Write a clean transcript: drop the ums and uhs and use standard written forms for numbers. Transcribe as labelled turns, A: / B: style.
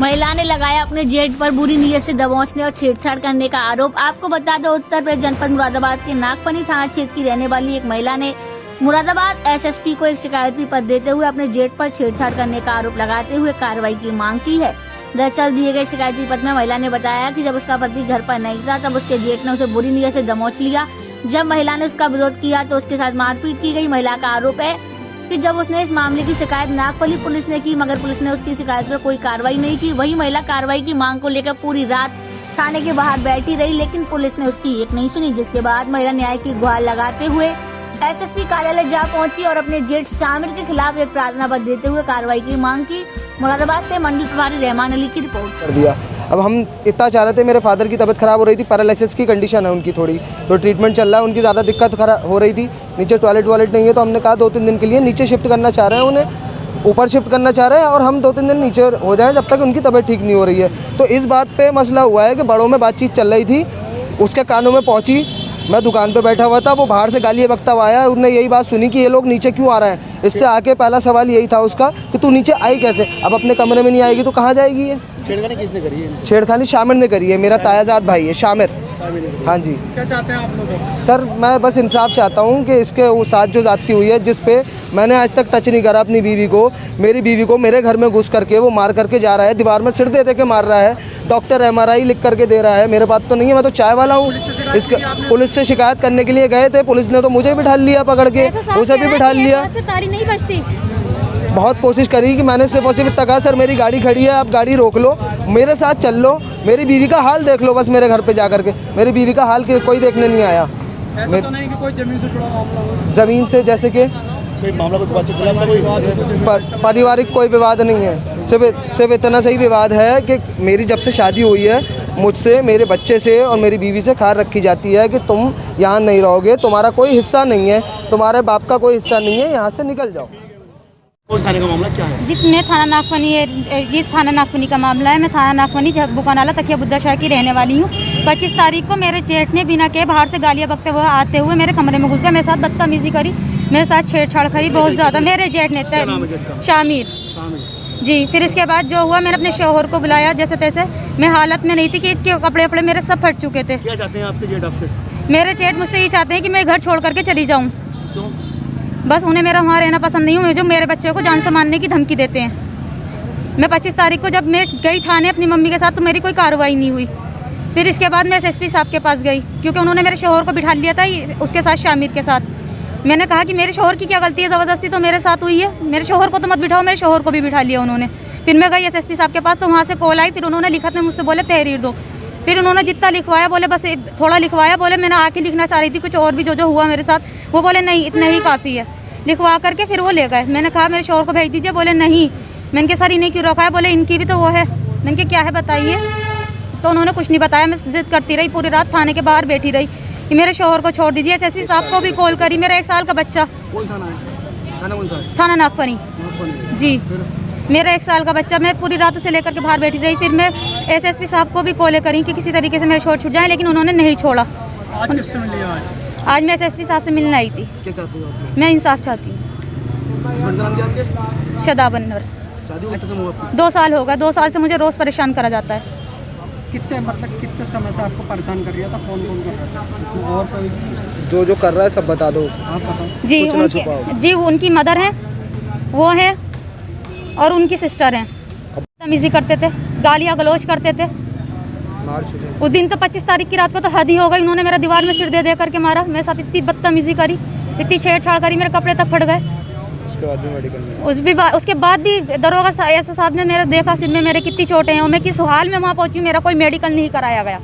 A: महिला ने लगाया अपने जेठ पर बुरी नीयत से दबोचने और छेड़छाड़ करने का आरोप। आपको बता दें, उत्तर प्रदेश जनपद मुरादाबाद के नागफनी थाना क्षेत्र की रहने वाली एक महिला ने मुरादाबाद एसएसपी को एक शिकायती पत्र देते हुए अपने जेठ पर छेड़छाड़ करने का आरोप लगाते हुए कार्रवाई की मांग की है। दरअसल दिए गए शिकायती पत्र में महिला ने बताया कि जब उसका पति घर पर नहीं था तब उसके जेठ ने उसे बुरी नीयत से दबोच लिया। जब महिला ने उसका विरोध किया तो उसके साथ मारपीट की गई। महिला का आरोप है कि जब उसने इस मामले की शिकायत नागफनी पुलिस ने की, मगर पुलिस ने उसकी शिकायत पर कोई कार्रवाई नहीं की। वही महिला कार्रवाई की मांग को लेकर पूरी रात थाने के बाहर बैठी रही, लेकिन पुलिस ने उसकी एक नहीं सुनी, जिसके बाद महिला न्याय की गुहार लगाते हुए एसएसपी कार्यालय जा पहुंची और अपने जेठ शामिर के खिलाफ एक प्रार्थना पत्र देते हुए कार्रवाई की मांग की। मुरादाबाद से मंडल प्रभारी रहमान अली की रिपोर्ट।
B: कर दिया। अब हम इतना चाह रहे थे, मेरे फादर की तबीयत खराब हो रही थी, पैरालिसिस की कंडीशन है उनकी थोड़ी, तो ट्रीटमेंट चल रहा है, उनकी ज़्यादा दिक्कत हो रही थी। नीचे टॉयलेट नहीं है, तो हमने कहा 2-3 दिन के लिए नीचे शिफ्ट करना चाह रहे हैं, उन्हें ऊपर शिफ्ट करना चाह रहे हैं और हम 2-3 दिन नीचे हो जाए जब तक उनकी तबीयत ठीक नहीं हो रही है। तो इस बात पे मसला हुआ है कि बड़ों में बातचीत चल रही थी, उसके कानों में पहुंची। मैं दुकान पे बैठा हुआ था, वो बाहर से गाली बकता हुआ आया, उसने यही बात सुनी कि ये लोग नीचे क्यों आ रहे हैं। इससे आके पहला सवाल यही था उसका कि तू नीचे आई कैसे, अब अपने कमरे में नहीं आएगी तो कहाँ जाएगी। ये
C: छेड़खानी किसने करी है?
B: छेड़खानी शामिर ने करी है, मेरा तायाजाद भाई है शामिर। हाँ जी।
C: क्या चाहते हैं आप लोग?
B: सर मैं बस इंसाफ चाहता हूँ कि इसके वो साथ जो जाती हुई है, जिस पे मैंने आज तक टच नहीं करा अपनी बीवी को, मेरी बीवी को मेरे घर में घुस करके वो मार करके जा रहा है, दीवार में सिर दे के मार रहा है, डॉक्टर MRI लिख करके दे रहा है। मेरे पास तो नहीं है, मैं तो चाय वाला हूँ। इसका पुलिस से शिकायत करने के लिए गए थे, पुलिस ने तो मुझे बिठा लिया पकड़ के, उसे भी बिठा लिया।
A: नहीं बचती।
B: बहुत कोशिश करी कि मैंने सिर्फ और सिर्फ इतना कहा, सर मेरी गाड़ी खड़ी है, आप गाड़ी रोक लो, मेरे साथ चल लो, मेरी बीवी का हाल देख लो बस मेरे घर पे जा करके। मेरी बीवी का हाल कोई देखने नहीं आया।
C: ऐसा तो नहीं कि कोई जमीन से जुड़ा मामला हो?
B: ज़मीन से जैसे कि
C: कोई मामला, कोई
B: पारिवारिक कोई विवाद नहीं है, सिर्फ इतना सही विवाद है कि मेरी जब से शादी हुई है, मुझसे, मेरे बच्चे से और मेरी बीवी से खार रखी जाती है कि तुम यहाँ नहीं रहोगे, तुम्हारा कोई हिस्सा नहीं है, तुम्हारे बाप का कोई हिस्सा नहीं है, यहाँ से निकल जाओ।
C: कौन थाने का मामला क्या है?
D: जी मैं थाना नागफनी है, ये थाना नागफनी का मामला है। मैं थाना नागफनी बुकानाला तकिया बुद्धा शाह की रहने वाली हूँ। 25 तारीख को मेरे जेठ ने बिना के बाहर से गालियाँ बकते हुए आते हुए मेरे कमरे में घुस गया, मेरे साथ बदतमीजी करी, मेरे साथ छेड़छाड़ करी बहुत ज़्यादा। मेरे जेठ ने शामिर जी। फिर इसके बाद जो हुआ, मैंने अपने शौहर को बुलाया, जैसे तैसे मैं हालत में नहीं थी कि इसके कपड़े वपड़े मेरे सब फट चुके थे।
C: क्या चाहते हैं आपके जेठ आपसे?
D: मेरे जेठ मुझसे ये चाहते हैं कि मैं घर छोड़ करके चली जाऊँ। बस उन्हें मेरा वहाँ रहना पसंद नहीं हुआ, जो मेरे बच्चे को जान से मारने की धमकी देते हैं। मैं 25 तारीख को जब मैं गई थाने अपनी मम्मी के साथ, तो मेरी कोई कार्रवाई नहीं हुई। फिर इसके बाद मैं SSP साहब के पास गई, क्योंकि उन्होंने मेरे शौहर को बिठा लिया था उसके साथ, शामिर के साथ। मैंने कहा कि मेरे शौहर की क्या गलती है, ज़बरदस्ती तो मेरे साथ हुई है, मेरे शौहर को तो मत बिठाओ। मेरे शौहर को भी बिठा लिया उन्होंने। फिर मैं गई SSP साहब के पास, तो वहाँ से कॉल आई, फिर उन्होंने लिखत में मुझसे बोले तहरीर दो। फिर उन्होंने जितना लिखवाया, बोले बस थोड़ा लिखवाया, बोले मैंने आके लिखना चाह रही थी कुछ और भी जो हुआ मेरे साथ, वो बोले नहीं इतना ही काफ़ी है। लिखवा करके फिर वो ले गए। मैंने कहा मेरे शौहर को भेज दीजिए, बोले नहीं। मैंने कहा सर इन्हें क्यों रखा है, बोले इनकी भी तो वो है। मैंने कहा क्या है बताइए, तो उन्होंने कुछ नहीं बताया। मैं जिद करती रही, पूरी रात थाने के बाहर बैठी रही कि मेरे शौहर को छोड़ दीजिए। SSP साहब को भी कॉल करी, मेरा 1 साल का बच्चा।
C: कौन थाना है? थाना कौन सा है?
D: थाना नागफनी जी। मेरा 1 साल का बच्चा, मैं पूरी रात उसे लेकर के बाहर बैठी रही। फिर मैं SSP साहब को भी कॉल करी कि किसी तरीके से मेरे शौहर छूट जाए, लेकिन उन्होंने नहीं छोड़ा।
C: आज किससे मिल लिया?
D: आज मैं SSP साहब से मिलने आई थी।
C: क्या चाहते हो आप?
D: मैं इंसाफ चाहती हूँ। शदाबन्नर।
C: शादी कितने समय हुआ आपकी?
D: 2 साल हो गए। 2 साल से मुझे रोज़ परेशान करा जाता है।
C: कितने समय से आपको परेशान कर रहा था? कौन कर रहा था? और कोई
B: जो कर रहा है सब बता दो।
C: आप बताओ।
D: जी उनकी मदर हैं, वो हैं और उनकी सिस्टर हैं। बदतमीजी करते थे, गालियाँ गलौज करते थे। उस दिन तो 25 तारीख की रात को तो हद ही हो गई। उन्होंने मेरा दीवार में सिर दे करके मारा, मेरे साथ इतनी बदतमीजी करी, इतनी छेड़छाड़ करी, मेरे कपड़े तक फट गए।
B: उसके बाद भी मेडिकल में
D: उसके बाद भी दरोगा SO साहब ने मेरा देखा सिर में मेरे कितनी चोटें हैं, और मैं किस हाल में वहाँ पहुँची, मेरा कोई मेडिकल नहीं कराया गया।